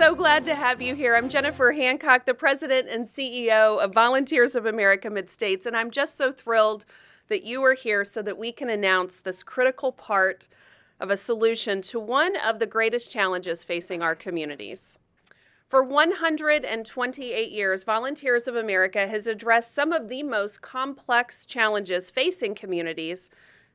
so glad to have you here. I'm Jennifer Hancock, the president and CEO of Volunteers of America Mid-States, and I'm just so thrilled that you are here so that we can announce this critical part of a solution to one of the greatest challenges facing our communities. For 128 years, Volunteers of America has addressed some of the most complex challenges facing communities,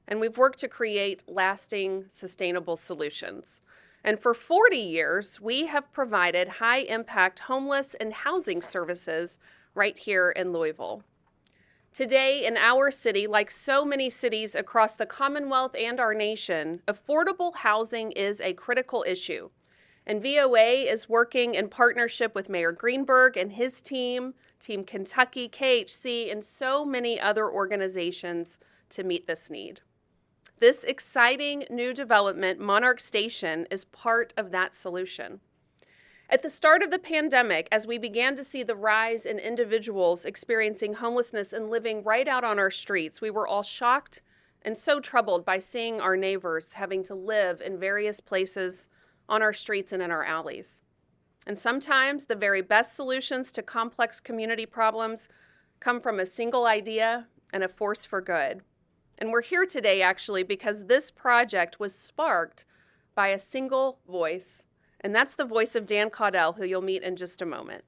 and we've worked to create lasting, sustainable solutions. And for 40 years, we have provided high-impact homeless and housing services right here in Louisville. Today, in our city, like so many cities across the Commonwealth and our nation, affordable housing is a critical issue. And VOA is working in partnership with Mayor Greenberg and his team, Team Kentucky, KHC, and so many other organizations to meet this need. This exciting new development, Monarch Station, is part of that solution. At the start of the pandemic, as we began to see the rise in individuals experiencing homelessness and living right out on our streets, we were all shocked and so troubled by seeing our neighbors having to live in various places on our streets and in our alleys. And sometimes the very best solutions to complex community problems come from a single idea and a force for good. And we're here today actually because this project was sparked by a single voice, and that's the voice of Dan Caudell, who you'll meet in just a moment.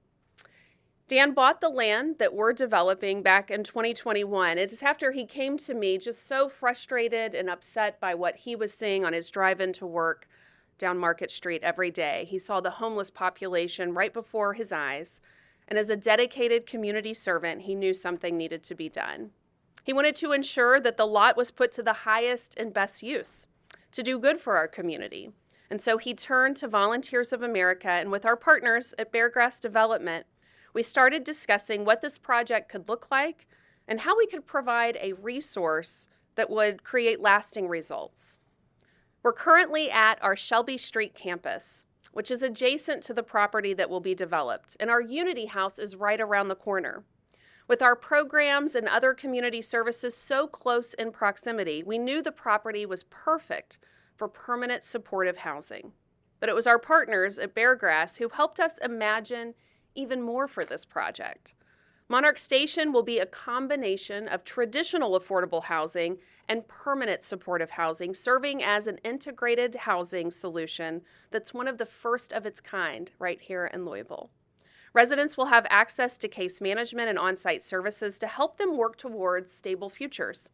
Dan bought the land that we're developing back in 2021. It's after he came to me just so frustrated and upset by what he was seeing on his drive into work down Market Street every day. He saw the homeless population right before his eyes, and as a dedicated community servant, he knew something needed to be done. He wanted to ensure that the lot was put to the highest and best use, to do good for our community. And so he turned to Volunteers of America, and with our partners at Beargrass Development, we started discussing what this project could look like and how we could provide a resource that would create lasting results. We're currently at our Shelby Street campus, which is adjacent to the property that will be developed, and our Unity House is right around the corner. With our programs and other community services so close in proximity, we knew the property was perfect for permanent supportive housing. But it was our partners at Beargrass who helped us imagine even more for this project. Monarch Station will be a combination of traditional affordable housing and permanent supportive housing, serving as an integrated housing solution that's one of the first of its kind right here in Louisville. Residents will have access to case management and on-site services to help them work towards stable futures.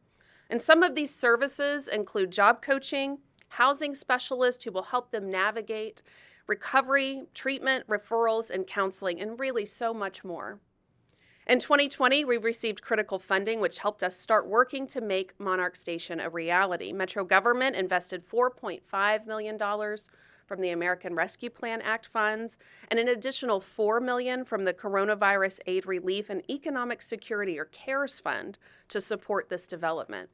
And some of these services include job coaching, housing specialists who will help them navigate recovery, treatment, referrals, and counseling, and really so much more. In 2020, we received critical funding, which helped us start working to make Monarch Station a reality. Metro government invested $4.5 million from the American Rescue Plan Act funds, and an additional $4 million from the Coronavirus Aid Relief and Economic Security, or CARES Fund, to support this development.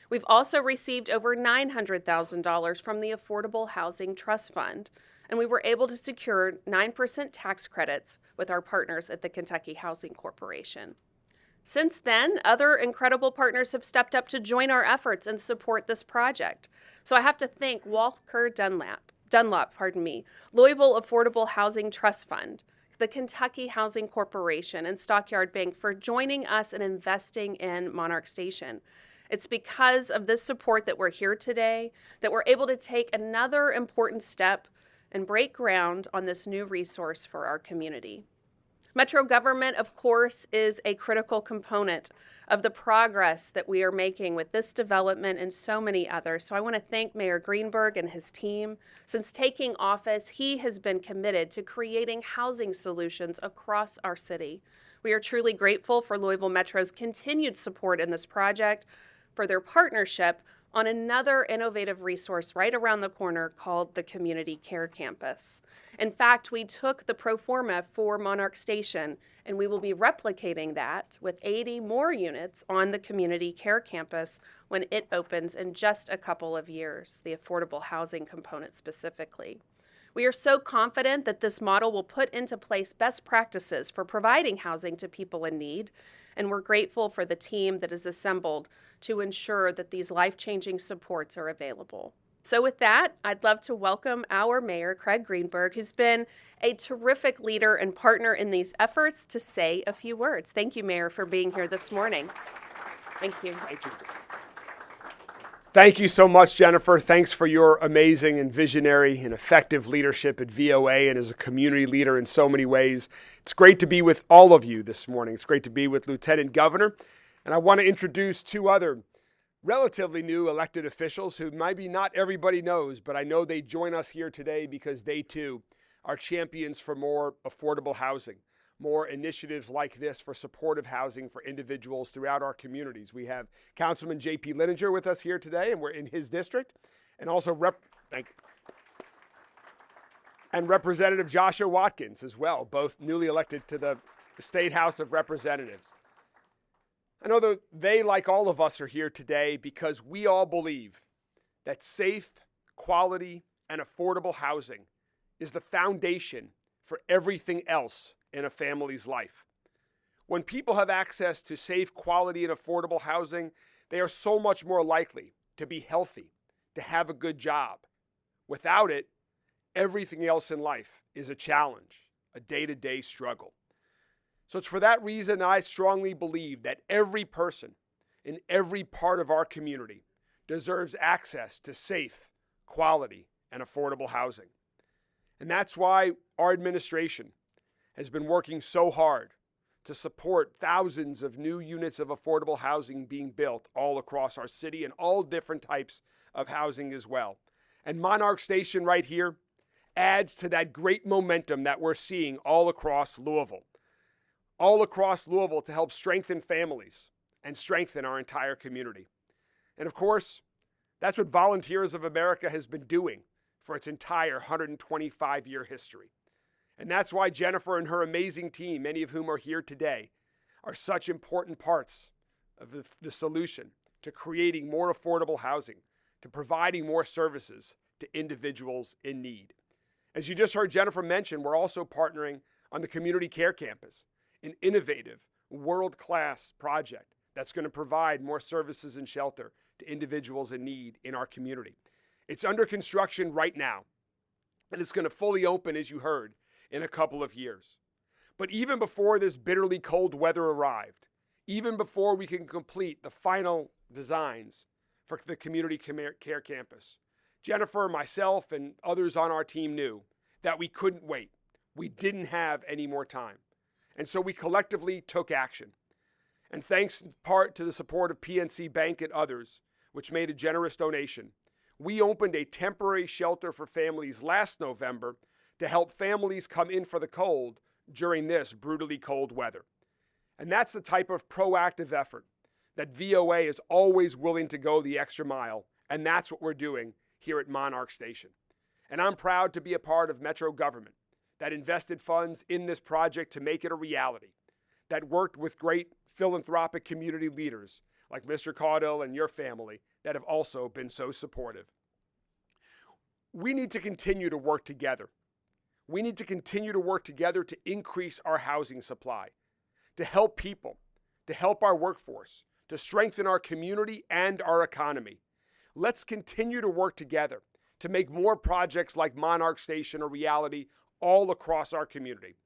We've also received over $900,000 from the Affordable Housing Trust Fund, and we were able to secure 9% tax credits with our partners at the Kentucky Housing Corporation. Since then, other incredible partners have stepped up to join our efforts and support this project. So I have to thank Walker Dunlop, Louisville Affordable Housing Trust Fund, the Kentucky Housing Corporation, and Stockyard Bank for joining us and investing in Monarch Station. It's because of this support that we're here today, that we're able to take another important step and break ground on this new resource for our community. Metro government, of course, is a critical component of the progress that we are making with this development and so many others. So I want to thank Mayor Greenberg and his team. Since taking office, he has been committed to creating housing solutions across our city. We are truly grateful for Louisville Metro's continued support in this project, for their partnership on another innovative resource right around the corner called the Community Care Campus. In fact, we took the pro forma for Monarch Station, and we will be replicating that with 80 more units on the Community Care Campus when it opens in just a couple of years, the affordable housing component specifically. We are so confident that this model will put into place best practices for providing housing to people in need, and we're grateful for the team that is assembled to ensure that these life-changing supports are available. So with that, I'd love to welcome our mayor, Craig Greenberg, who's been a terrific leader and partner in these efforts, to say a few words. Thank you, Mayor, for being here this morning. Thank you. Thank you. Thank you so much, Jennifer. Thanks for your amazing and visionary and effective leadership at VOA and as a community leader in so many ways. It's great to be with all of you this morning. It's great to be with Lieutenant Governor. And I want to introduce two other relatively new elected officials who maybe not everybody knows, but I know they join us here today because they too are champions for more affordable housing, more initiatives like this for supportive housing for individuals throughout our communities. We have Councilman J.P. Lininger with us here today, and we're in his district, and also Representative Joshua Watkins as well, both newly elected to the State House of Representatives. I know that they, like all of us, are here today because we all believe that safe, quality, and affordable housing is the foundation for everything else in a family's life. When people have access to safe, quality, and affordable housing, they are so much more likely to be healthy, to have a good job. Without it, everything else in life is a challenge, a day-to-day struggle. So it's for that reason I strongly believe that every person in every part of our community deserves access to safe, quality, and affordable housing. And that's why our administration has been working so hard to support thousands of new units of affordable housing being built all across our city and all different types of housing as well. And Monarch Station right here adds to that great momentum that we're seeing all across Louisville. All across Louisville to help strengthen families and strengthen our entire community. And of course, that's what Volunteers of America has been doing for its entire 125-year history. And that's why Jennifer and her amazing team, many of whom are here today, are such important parts of the solution to creating more affordable housing, to providing more services to individuals in need. As you just heard Jennifer mention, we're also partnering on the Community Care Campus, an innovative, world-class project that's going to provide more services and shelter to individuals in need in our community. It's under construction right now, and it's going to fully open, as you heard, in a couple of years. But even before this bitterly cold weather arrived, even before we can complete the final designs for the Community Care Campus, Jennifer, myself, and others on our team knew that we couldn't wait. We didn't have any more time. And so we collectively took action. And thanks in part to the support of PNC Bank and others, which made a generous donation, we opened a temporary shelter for families last November to help families come in for the cold during this brutally cold weather. And that's the type of proactive effort that VOA is always willing to go the extra mile, and that's what we're doing here at Monarch Station. And I'm proud to be a part of Metro government that invested funds in this project to make it a reality, that worked with great philanthropic community leaders like Mr. Caudill and your family that have also been so supportive. We need to continue to work together. We need to continue to work together to increase our housing supply, to help people, to help our workforce, to strengthen our community and our economy. Let's continue to work together to make more projects like Monarch Station a reality all across our community.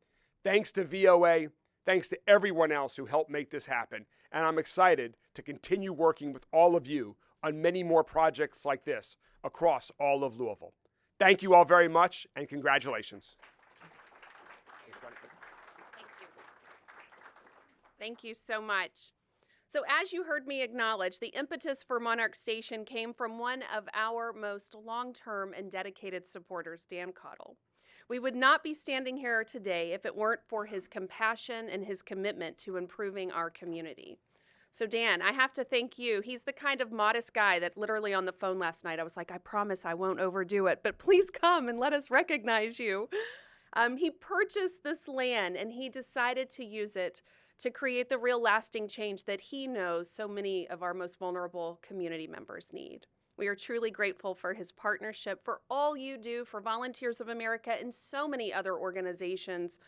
Thanks to VOA, thanks to everyone else who helped make this happen. And I'm excited to continue working with all of you on many more projects like this across all of Louisville. Thank you all very much, and congratulations. Thank you so much. So as you heard me acknowledge, the impetus for Monarch Station came from one of our most long-term and dedicated supporters, Dan Caudill. We would not be standing here today if it weren't for his compassion and his commitment to improving our community. So Dan, I have to thank you. He's the kind of modest guy that literally on the phone last night, I was like, I promise I won't overdo it, but please come and let us recognize you. He purchased this land and he decided to use it to create the real lasting change that he knows so many of our most vulnerable community members need. We are truly grateful for his partnership, for all you do for Volunteers of America and so many other organizations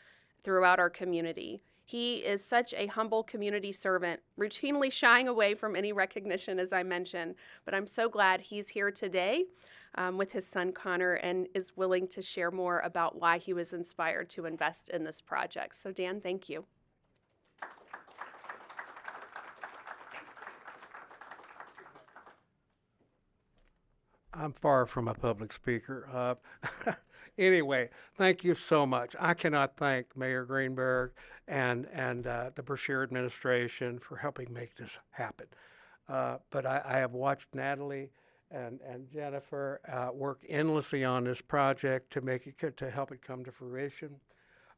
throughout our community. He is such a humble community servant, routinely shying away from any recognition, as I mentioned. But I'm so glad he's here today with his son Connor and is willing to share more about why he was inspired to invest in this project. So Dan, thank you. I'm far from a public speaker. Anyway, thank you so much. I cannot thank Mayor Greenberg and the Brashear administration for helping make this happen. But I have watched Natalie and Jennifer work endlessly on this project to make it to help it come to fruition.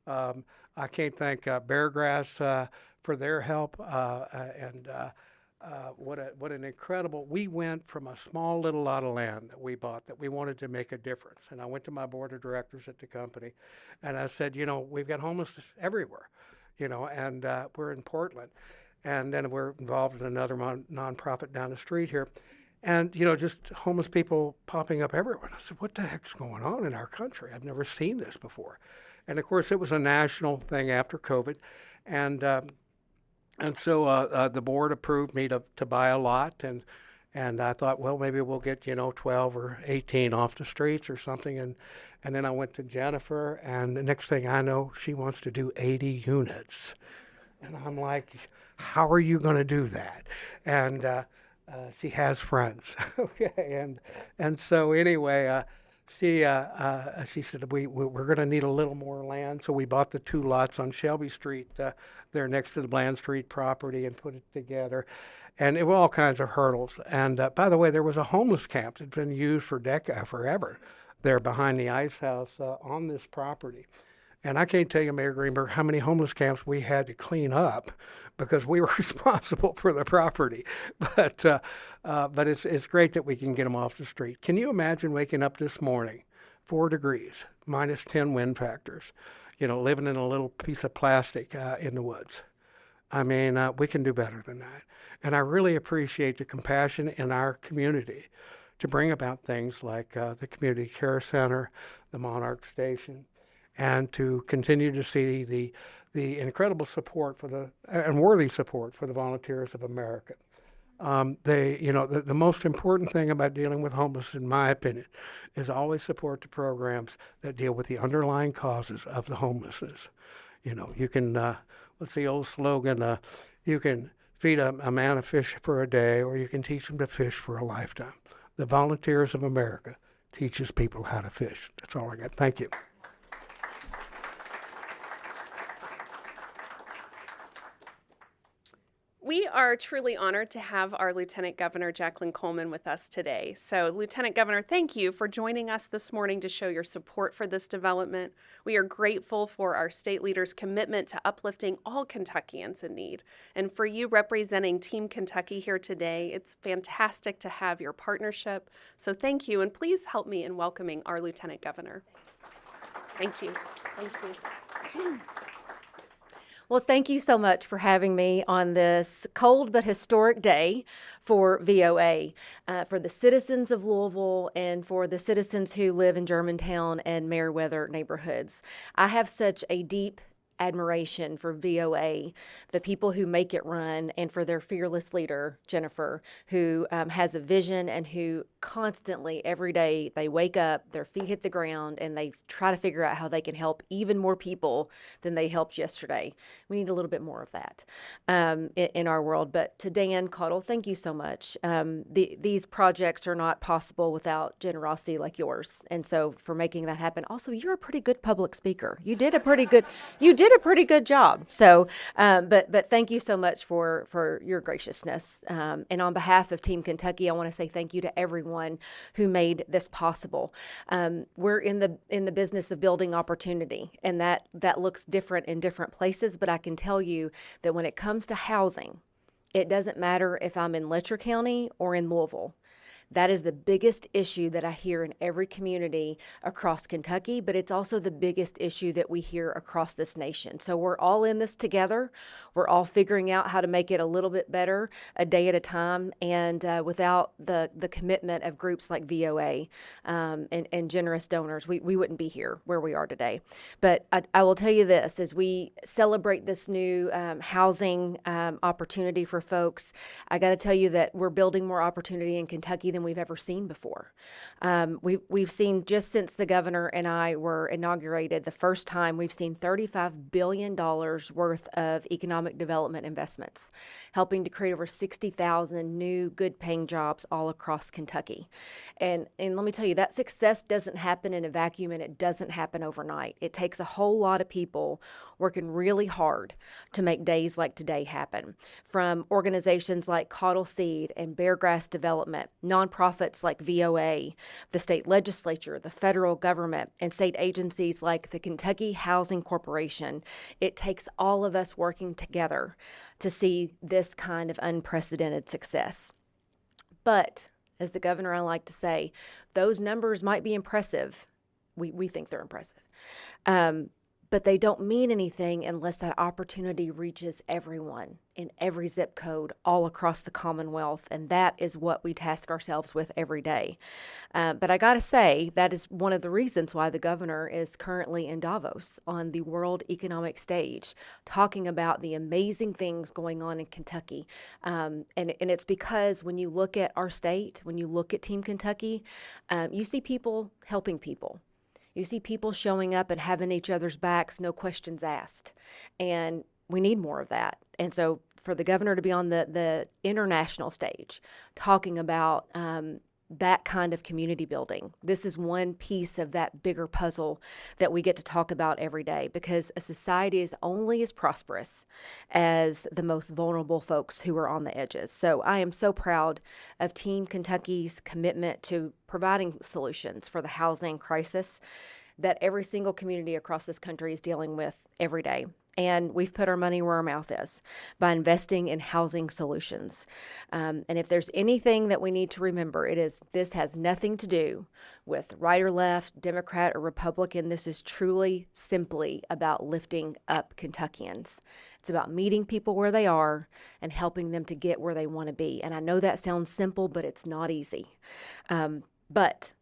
I can't thank Beargrass for their help what an incredible, we went from a small little lot of land that we bought that we wanted to make a difference. And I went to my board of directors at the company and I said, we've got homelessness everywhere, and we're in Portland. And then we're involved in another nonprofit down the street here. And, just homeless people popping up everywhere. And I said, what the heck's going on in our country? I've never seen this before. And of course, it was a national thing after COVID. And so the board approved me to buy a lot, and I thought, well, maybe we'll get 12 or 18 off the streets or something. And then I went to Jennifer, and the next thing I know, she wants to do 80 units, and I'm like, how are you going to do that? And she has friends, okay. And so anyway, she said we're going to need a little more land, so we bought the 2 lots on Shelby Street. There next to the Bland Street property and put it together. And it were all kinds of hurdles. And by the way, there was a homeless camp that's been used for forever there behind the ice house on this property. And I can't tell you, Mayor Greenberg, how many homeless camps we had to clean up because we were responsible for the property. But it's great that we can get them off the street. Can you imagine waking up this morning, 4 degrees, minus 10 wind factors, living in a little piece of plastic in the woods? I mean, we can do better than that. And I really appreciate the compassion in our community to bring about things like the Community Care Center, the Monarch Station, and to continue to see the incredible support and worthy support for the Volunteers of America. The most important thing about dealing with homeless, in my opinion, is always support the programs that deal with the underlying causes of the homelessness. You can, what's the old slogan? You can feed a man a fish for a day, or you can teach him to fish for a lifetime. The Volunteers of America teaches people how to fish. That's all I got. Thank you. We are truly honored to have our Lieutenant Governor Jacqueline Coleman with us today. So, Lieutenant Governor, thank you for joining us this morning to show your support for this development. We are grateful for our state leaders' commitment to uplifting all Kentuckians in need. And for you representing Team Kentucky here today, it's fantastic to have your partnership. So thank you, and please help me in welcoming our Lieutenant Governor. Thank you. Thank you. Well, thank you so much for having me on this cold but historic day for VOA, for the citizens of Louisville and for the citizens who live in Germantown and Meriwether neighborhoods. I have such a deep admiration for VOA, the people who make it run, and for their fearless leader, Jennifer, who has a vision and who constantly, every day, they wake up, their feet hit the ground, and they try to figure out how they can help even more people than they helped yesterday. We need a little bit more of that in our world. But to Dan Cottle, thank you so much. These projects are not possible without generosity like yours. And so for making that happen, also, you're a pretty good public speaker. You did a pretty good job. So, but thank you so much for your graciousness. And on behalf of Team Kentucky, I want to say thank you to everyone who made this possible. We're in the business of building opportunity, and that looks different in different places. But I can tell you that when it comes to housing, it doesn't matter if I'm in Letcher County or in Louisville. That is the biggest issue that I hear in every community across Kentucky, but it's also the biggest issue that we hear across this nation. So we're all in this together. We're all figuring out how to make it a little bit better a day at a time, and without the commitment of groups like VOA and generous donors, we wouldn't be here where we are today. But I will tell you this, as we celebrate this new housing opportunity for folks, I got to tell you that we're building more opportunity in Kentucky than we've ever seen before. We've seen, just since the governor and I were inaugurated, the first time, we've seen $35 billion worth of economic development investments, helping to create over 60,000 new good-paying jobs all across Kentucky. And let me tell you, that success doesn't happen in a vacuum, and it doesn't happen overnight. It takes a whole lot of people working really hard to make days like today happen. From organizations like Caudle Seed and Beargrass Development, nonprofits like VOA, the state legislature, the federal government, and state agencies like the Kentucky Housing Corporation. It takes all of us working together to see this kind of unprecedented success. But, as the governor and I like to say, those numbers might be impressive. We think they're impressive. But they don't mean anything unless that opportunity reaches everyone in every zip code all across the Commonwealth, and that is what we task ourselves with every day. But I gotta say, that is one of the reasons why the governor is currently in Davos on the world economic stage, talking about the amazing things going on in Kentucky. And it's because when you look at our state, when you look at Team Kentucky, you see people helping people. You see people showing up and having each other's backs, no questions asked. And we need more of that. And so for the governor to be on the international stage talking about that kind of community building, this is one piece of that bigger puzzle that we get to talk about every day, because a society is only as prosperous as the most vulnerable folks who are on the edges. So I am so proud of Team Kentucky's commitment to providing solutions for the housing crisis that every single community across this country is dealing with every day. And we've put our money where our mouth is by investing in housing solutions. And if there's anything that we need to remember, it is this has nothing to do with right or left, Democrat or Republican. This is truly, simply about lifting up Kentuckians. It's about meeting people where they are and helping them to get where they want to be. And I know that sounds simple, but it's not easy. But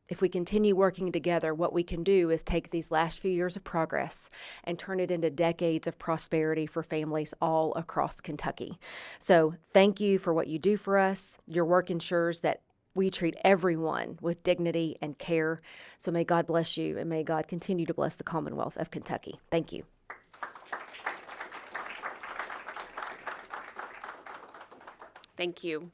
if we continue working together, what we can do is take these last few years of progress and turn it into decades of prosperity for families all across Kentucky. So thank you for what you do for us. Your work ensures that we treat everyone with dignity and care. So may God bless you, and may God continue to bless the Commonwealth of Kentucky. Thank you. Thank you.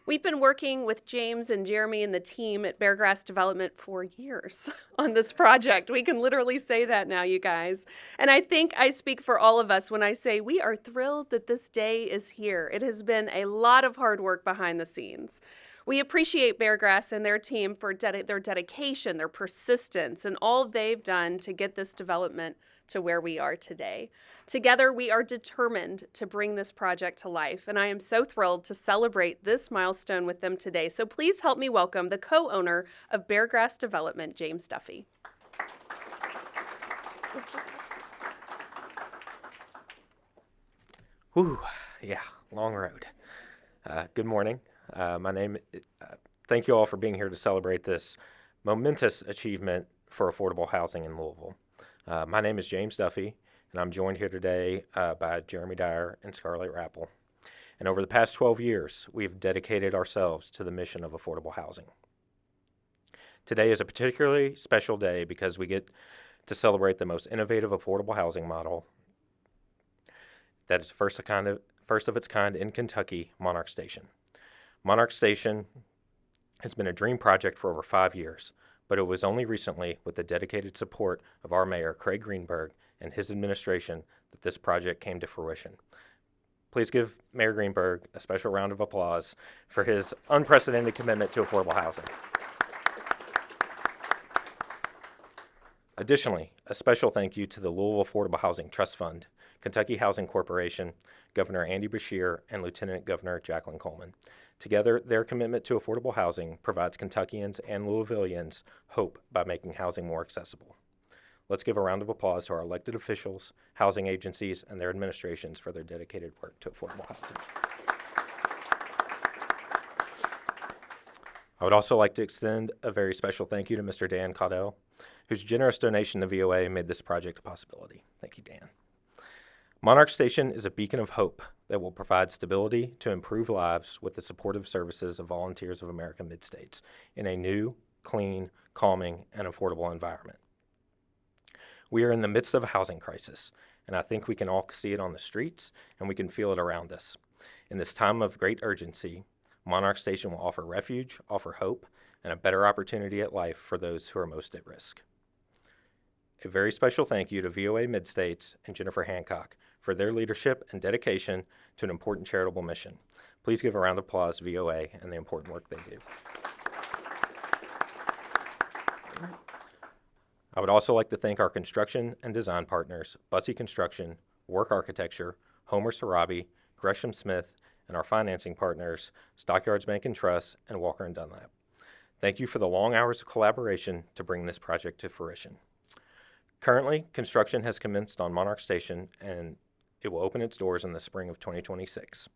We've been working with James and Jeremy and the team at Beargrass Development for years on this project. We can literally say that now, you guys. And I think I speak for all of us when I say we are thrilled that this day is here. It has been a lot of hard work behind the scenes. We appreciate Beargrass and their team for their dedication, their persistence, and all they've done to get this development to where we are today. Together, we are determined to bring this project to life, and I am so thrilled to celebrate this milestone with them today. So please help me welcome the co-owner of Beargrass Development, James Duffy. Whew, yeah, long road. Good morning. Thank you all for being here to celebrate this momentous achievement for affordable housing in Louisville. My name is James Duffy, and I'm joined here today by Jeremy Dyer and Scarlett Rappel. And over the past 12 years, we've dedicated ourselves to the mission of affordable housing. Today is a particularly special day because we get to celebrate the most innovative affordable housing model that is first of its kind in Kentucky, Monarch Station. Monarch Station has been a dream project for over 5 years, but it was only recently, with the dedicated support of our mayor, Craig Greenberg, and his administration, that this project came to fruition. Please give Mayor Greenberg a special round of applause for his unprecedented commitment to affordable housing. Additionally, a special thank you to the Louisville Affordable Housing Trust Fund, Kentucky Housing Corporation, Governor Andy Beshear, and Lieutenant Governor Jacqueline Coleman. Together, their commitment to affordable housing provides Kentuckians and Louisvillians hope by making housing more accessible. Let's give a round of applause to our elected officials, housing agencies, and their administrations for their dedicated work to affordable housing. I would also like to extend a very special thank you to Mr. Dan Caudell, whose generous donation to VOA made this project a possibility. Thank you, Dan. Monarch Station is a beacon of hope that will provide stability to improve lives with the supportive services of Volunteers of America Mid-States in a new, clean, calming, and affordable environment. We are in the midst of a housing crisis, and I think we can all see it on the streets, and we can feel it around us. In this time of great urgency, Monarch Station will offer refuge, offer hope, and a better opportunity at life for those who are most at risk. A very special thank you to VOA Mid-States and Jennifer Hancock for their leadership and dedication to an important charitable mission. Please give a round of applause to VOA and the important work they do. I would also like to thank our construction and design partners, Bussey Construction, Work Architecture, Homer Sarabi, Gresham Smith, and our financing partners, Stockyards Bank and Trust, and Walker & Dunlap. Thank you for the long hours of collaboration to bring this project to fruition. Currently, construction has commenced on Monarch Station, and it will open its doors in the spring of 2026.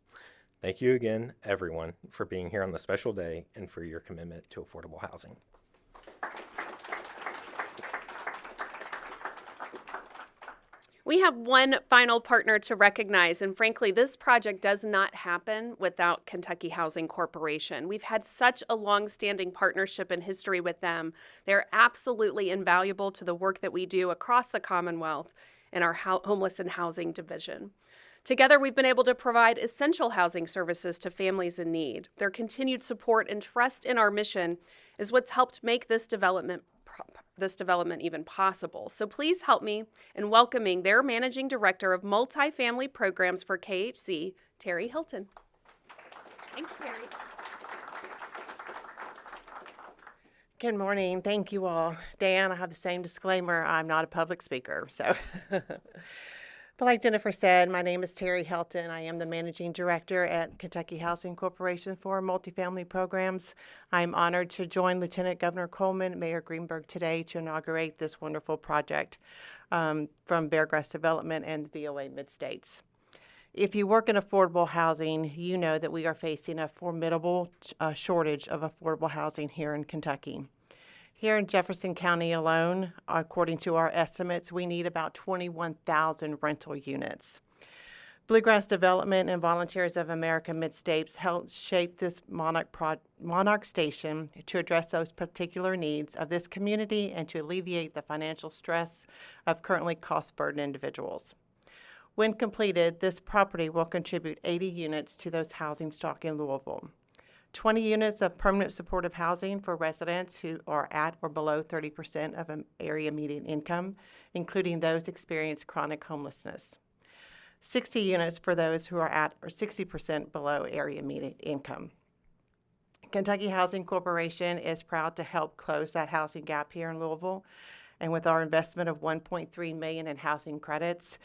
Thank you again, everyone, for being here on this special day and for your commitment to affordable housing. We have one final partner to recognize, and frankly, this project does not happen without Kentucky Housing Corporation. We've had such a long-standing partnership and history with them. They're absolutely invaluable to the work that we do across the Commonwealth in our Homeless and Housing Division. Together, we've been able to provide essential housing services to families in need. Their continued support and trust in our mission is what's helped make this development even possible. So please help me in welcoming their Managing Director of Multifamily Programs for KHC, Terry Hilton. Thanks, Terry. Good morning. Thank you all. Dan, I have the same disclaimer. I'm not a public speaker, so. But like Jennifer said, my name is Terry Helton. I am the Managing Director at Kentucky Housing Corporation for Multifamily Programs. I'm honored to join Lieutenant Governor Coleman and Mayor Greenberg today to inaugurate this wonderful project from Beargrass Development and the VOA Mid-States. If you work in affordable housing, you know that we are facing a formidable shortage of affordable housing here in Kentucky. Here in Jefferson County alone, according to our estimates, we need about 21,000 rental units. Bluegrass Development and Volunteers of America Mid-States helped shape this Monarch Station to address those particular needs of this community and to alleviate the financial stress of currently cost-burdened individuals. When completed, this property will contribute 80 units to those housing stock in Louisville. 20 units of permanent supportive housing for residents who are at or below 30% of an area median income, including those experiencing chronic homelessness. 60 units for those who are at or 60% below area median income. Kentucky Housing Corporation is proud to help close that housing gap here in Louisville, and with our investment of $1.3 million in housing credits,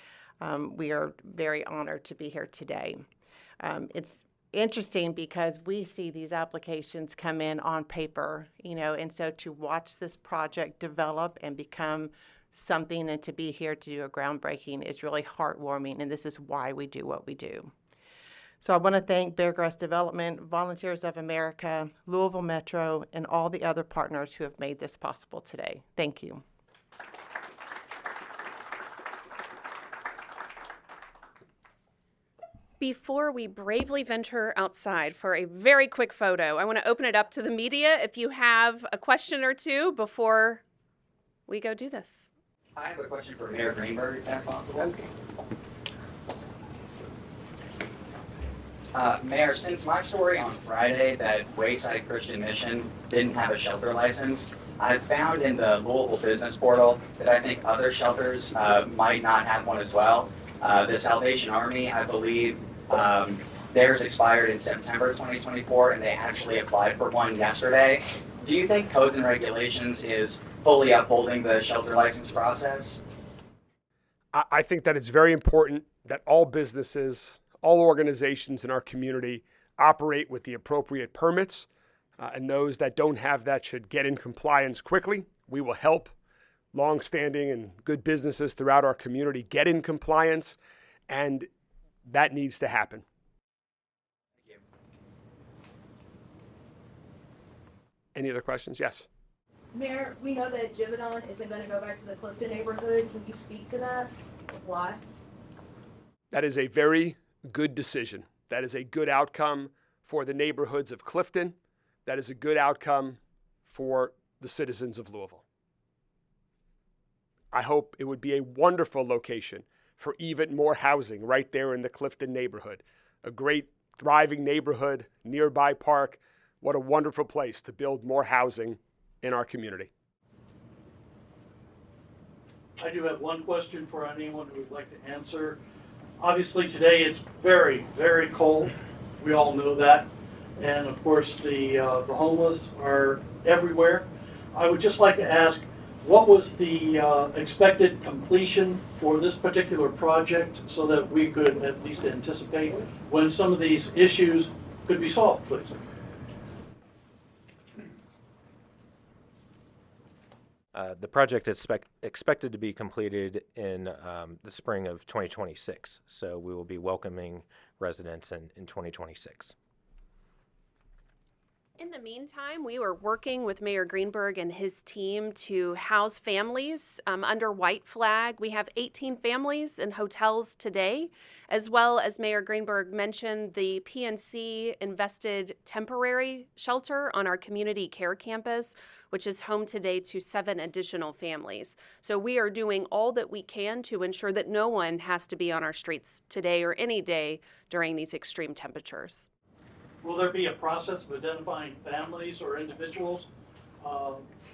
we are very honored to be here today. It's interesting because we see these applications come in on paper, and so to watch this project develop and become something and to be here to do a groundbreaking is really heartwarming, and this is why we do what we do. So I want to thank Beargrass Development, Volunteers of America, Louisville Metro, and all the other partners who have made this possible today. Thank you. Before we bravely venture outside for a very quick photo, I want to open it up to the media if you have a question or two before we go do this. I have a question for Mayor Greenberg, if that's possible. Okay. Mayor, since my story on Friday that Wayside Christian Mission didn't have a shelter license, I've found in the Louisville Business Portal that I think other shelters might not have one as well. The Salvation Army, I believe, theirs expired in September 2024, and they actually applied for one yesterday. Do you think Codes and Regulations is fully upholding the shelter license process? I think that it's very important that all businesses, all organizations in our community operate with the appropriate permits, and those that don't have that should get in compliance quickly. We will help long-standing and good businesses throughout our community get in compliance, and that needs to happen. Thank you. Any other questions? Yes. Mayor, we know that Givaudan isn't going to go back to the Clifton neighborhood. Can you speak to that? Why? That is a very good decision. That is a good outcome for the neighborhoods of Clifton. That is a good outcome for the citizens of Louisville. I hope it would be a wonderful location for even more housing right there in the Clifton neighborhood. A great, thriving neighborhood, nearby park. What a wonderful place to build more housing in our community. I do have one question for anyone who would like to answer. Obviously today it's very, very cold. We all know that. And of course the homeless are everywhere. I would just like to ask, what was the expected completion for this particular project so that we could at least anticipate when some of these issues could be solved, please? The project is expected to be completed in the spring of 2026, so we will be welcoming residents in 2026. In the meantime, we were working with Mayor Greenberg and his team to house families under White Flag. We have 18 families in hotels today, as well as Mayor Greenberg mentioned, the PNC invested temporary shelter on our community care campus, which is home today to 7 additional families. So we are doing all that we can to ensure that no one has to be on our streets today or any day during these extreme temperatures. Will there be a process of identifying families or individuals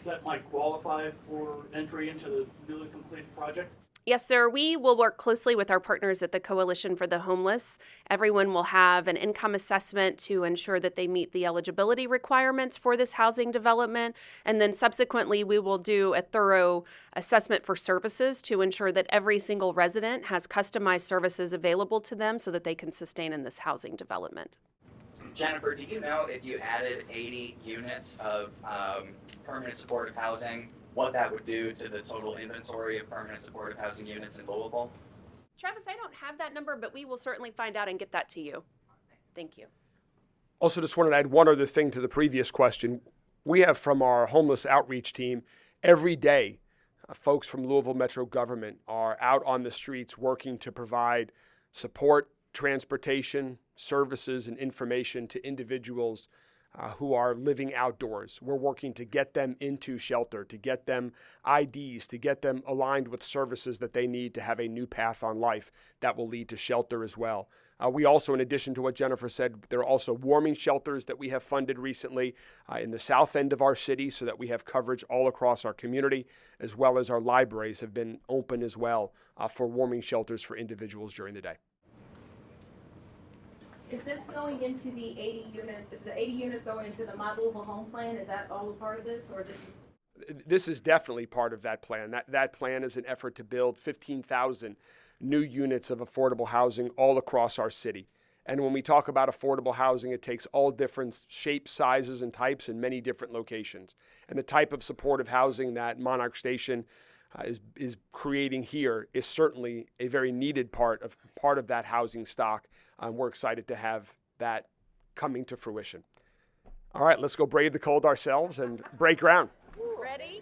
that might qualify for entry into the newly completed project? Yes, sir. We will work closely with our partners at the Coalition for the Homeless. Everyone will have an income assessment to ensure that they meet the eligibility requirements for this housing development. And then subsequently, we will do a thorough assessment for services to ensure that every single resident has customized services available to them so that they can sustain in this housing development. Jennifer, do you know if you added 80 units of permanent supportive housing, what that would do to the total inventory of permanent supportive housing units in Louisville? Travis, I don't have that number, but we will certainly find out and get that to you. Thank you. Also, just wanted to add one other thing to the previous question. We have from our homeless outreach team every day, folks from Louisville Metro government are out on the streets working to provide support, transportation, services, and information to individuals who are living outdoors. We're working to get them into shelter, to get them IDs, to get them aligned with services that they need to have a new path on life that will lead to shelter as well. We also, in addition to what Jennifer said, there are also warming shelters that we have funded recently in the south end of our city so that we have coverage all across our community, as well as our libraries have been open as well for warming shelters for individuals during the day. Is this going into the 80 unit? Is the 80 units going into the My Louisville Home Plan? Is that all a part of this, or this is? This is definitely part of that plan. That plan is an effort to build 15,000 new units of affordable housing all across our city. And when we talk about affordable housing, it takes all different shapes, sizes, and types in many different locations. And the type of supportive housing that Monarch Station is creating here is certainly a very needed part of that housing stock. We're excited to have that coming to fruition. All right, let's go brave the cold ourselves and break ground. Ready?